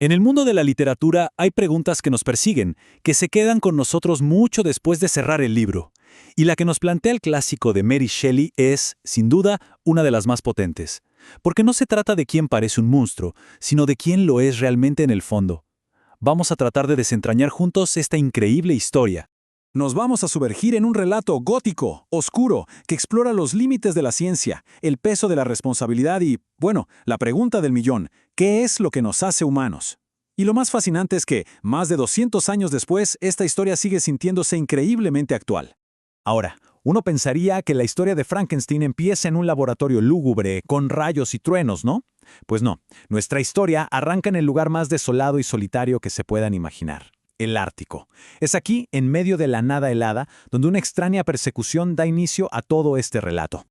En el mundo de la literatura hay preguntas que nos persiguen, que se quedan con nosotros mucho después de cerrar el libro. Y la que nos plantea el clásico de Mary Shelley es, sin duda, una de las más potentes. Porque no se trata de quién parece un monstruo, sino de quién lo es realmente en el fondo. Vamos a tratar de desentrañar juntos esta increíble historia. Nos vamos a sumergir en un relato gótico, oscuro, que explora los límites de la ciencia, el peso de la responsabilidad y, bueno, la pregunta del millón, ¿qué es lo que nos hace humanos? Y lo más fascinante es que, más de 200 años después, esta historia sigue sintiéndose increíblemente actual. Ahora, uno pensaría que la historia de Frankenstein empieza en un laboratorio lúgubre, con rayos y truenos, ¿no? Pues no, nuestra historia arranca en el lugar más desolado y solitario que se puedan imaginar. El Ártico. Es aquí, en medio de la nada helada, donde una extraña persecución da inicio a todo este relato.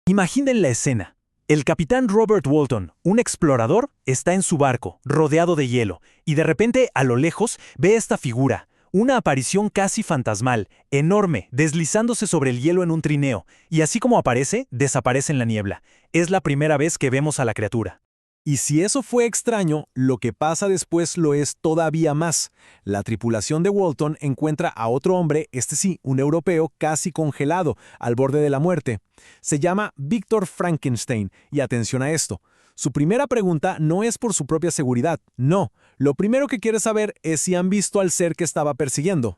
Imaginen la escena. El capitán Robert Walton, un explorador, está en su barco, rodeado de hielo, y de repente, a lo lejos, ve esta figura, una aparición casi fantasmal, enorme, deslizándose sobre el hielo en un trineo, y así como aparece, desaparece en la niebla. Es la primera vez que vemos a la criatura. Y si eso fue extraño, lo que pasa después lo es todavía más. La tripulación de Walton encuentra a otro hombre, este sí, un europeo casi congelado, al borde de la muerte. Se llama Victor Frankenstein, y atención a esto. Su primera pregunta no es por su propia seguridad, no. Lo primero que quiere saber es si han visto al ser que estaba persiguiendo.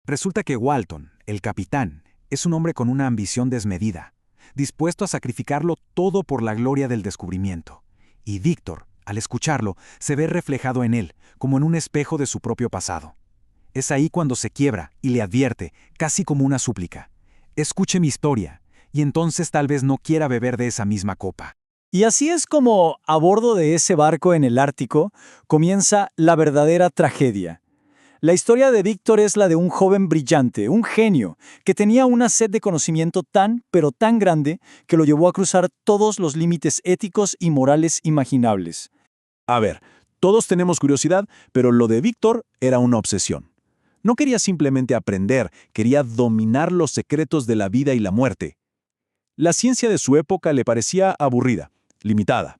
Resulta que Walton, el capitán, es un hombre con una ambición desmedida, dispuesto a sacrificarlo todo por la gloria del descubrimiento. Y Víctor, al escucharlo, se ve reflejado en él, como en un espejo de su propio pasado. Es ahí cuando se quiebra y le advierte, casi como una súplica: escuche mi historia, y entonces tal vez no quiera beber de esa misma copa. Y así es como, a bordo de ese barco en el Ártico, comienza la verdadera tragedia. La historia de Víctor es la de un joven brillante, un genio, que tenía una sed de conocimiento tan, pero tan grande, que lo llevó a cruzar todos los límites éticos y morales imaginables. A ver, todos tenemos curiosidad, pero lo de Víctor era una obsesión. No quería simplemente aprender, quería dominar los secretos de la vida y la muerte. La ciencia de su época le parecía aburrida, limitada.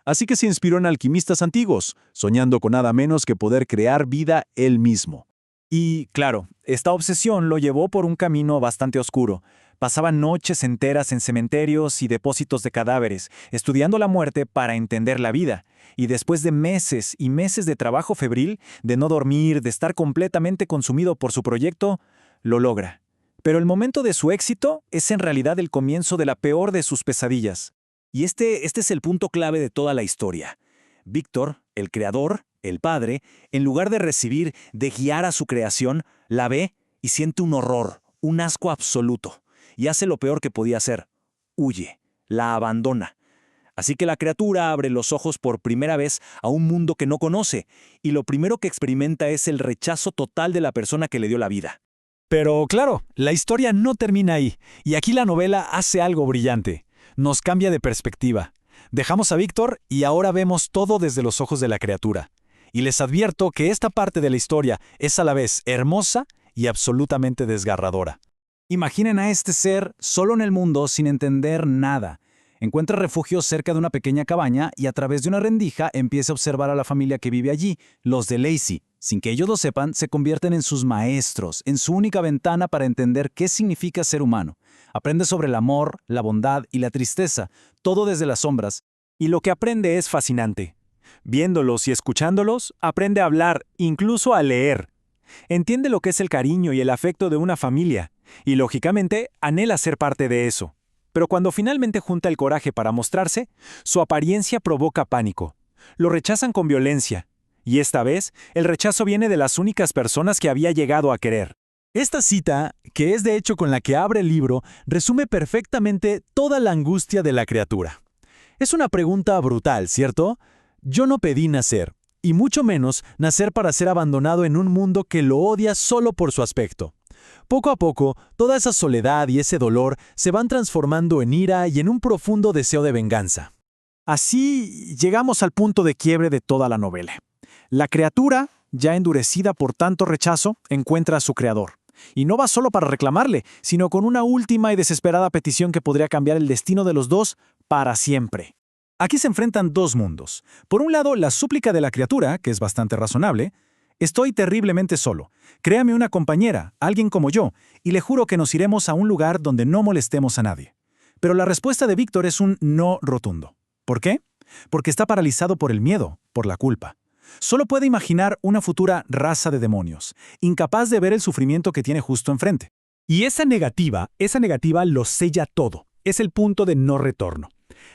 Así que se inspiró en alquimistas antiguos, soñando con nada menos que poder crear vida él mismo. Y, claro, esta obsesión lo llevó por un camino bastante oscuro. Pasaba noches enteras en cementerios y depósitos de cadáveres, estudiando la muerte para entender la vida. Y después de meses y meses de trabajo febril, de no dormir, de estar completamente consumido por su proyecto, lo logra. Pero el momento de su éxito es en realidad el comienzo de la peor de sus pesadillas. Y este es el punto clave de toda la historia. Víctor, el creador, el padre, en lugar de recibir, de guiar a su creación, la ve y siente un horror, un asco absoluto. Y hace lo peor que podía hacer: huye, la abandona. Así que la criatura abre los ojos por primera vez a un mundo que no conoce, y lo primero que experimenta es el rechazo total de la persona que le dio la vida. Pero claro, la historia no termina ahí, y aquí la novela hace algo brillante. Nos cambia de perspectiva. Dejamos a Víctor y ahora vemos todo desde los ojos de la criatura. Y les advierto que esta parte de la historia es a la vez hermosa y absolutamente desgarradora. Imaginen a este ser solo en el mundo sin entender nada. Encuentra refugio cerca de una pequeña cabaña y a través de una rendija empieza a observar a la familia que vive allí, los de Lacey. Sin que ellos lo sepan, se convierten en sus maestros, en su única ventana para entender qué significa ser humano. Aprende sobre el amor, la bondad y la tristeza, todo desde las sombras. Y lo que aprende es fascinante. Viéndolos y escuchándolos, aprende a hablar, incluso a leer. Entiende lo que es el cariño y el afecto de una familia, y lógicamente anhela ser parte de eso. Pero cuando finalmente junta el coraje para mostrarse, su apariencia provoca pánico. Lo rechazan con violencia. Y esta vez, el rechazo viene de las únicas personas que había llegado a querer. Esta cita, que es de hecho con la que abre el libro, resume perfectamente toda la angustia de la criatura. Es una pregunta brutal, ¿cierto? Yo no pedí nacer, y mucho menos nacer para ser abandonado en un mundo que lo odia solo por su aspecto. Poco a poco, toda esa soledad y ese dolor se van transformando en ira y en un profundo deseo de venganza. Así llegamos al punto de quiebre de toda la novela. La criatura, ya endurecida por tanto rechazo, encuentra a su creador. Y no va solo para reclamarle, sino con una última y desesperada petición que podría cambiar el destino de los dos para siempre. Aquí se enfrentan dos mundos. Por un lado, la súplica de la criatura, que es bastante razonable. Estoy terriblemente solo. Créame una compañera, alguien como yo, y le juro que nos iremos a un lugar donde no molestemos a nadie. Pero la respuesta de Víctor es un no rotundo. ¿Por qué? Porque está paralizado por el miedo, por la culpa. Solo puede imaginar una futura raza de demonios, incapaz de ver el sufrimiento que tiene justo enfrente. Y esa negativa lo sella todo. Es el punto de no retorno.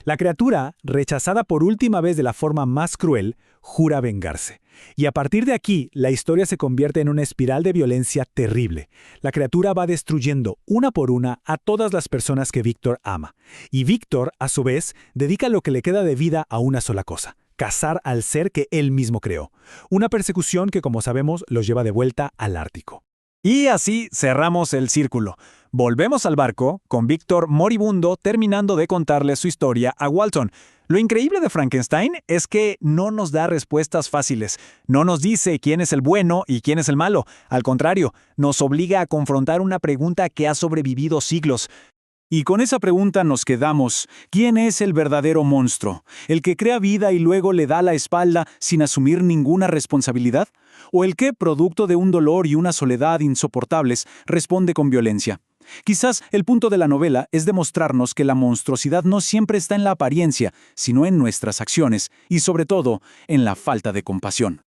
La criatura, rechazada por última vez de la forma más cruel, jura vengarse. Y a partir de aquí, la historia se convierte en una espiral de violencia terrible. La criatura va destruyendo una por una a todas las personas que Víctor ama. Y Víctor, a su vez, dedica lo que le queda de vida a una sola cosa: cazar al ser que él mismo creó. Una persecución que, como sabemos, los lleva de vuelta al Ártico. Y así cerramos el círculo. Volvemos al barco, con Víctor moribundo terminando de contarle su historia a Walton. Lo increíble de Frankenstein es que no nos da respuestas fáciles. No nos dice quién es el bueno y quién es el malo. Al contrario, nos obliga a confrontar una pregunta que ha sobrevivido siglos. Y con esa pregunta nos quedamos. ¿Quién es el verdadero monstruo? ¿El que crea vida y luego le da la espalda sin asumir ninguna responsabilidad? ¿O el que, producto de un dolor y una soledad insoportables, responde con violencia? Quizás el punto de la novela es demostrarnos que la monstruosidad no siempre está en la apariencia, sino en nuestras acciones y, sobre todo, en la falta de compasión.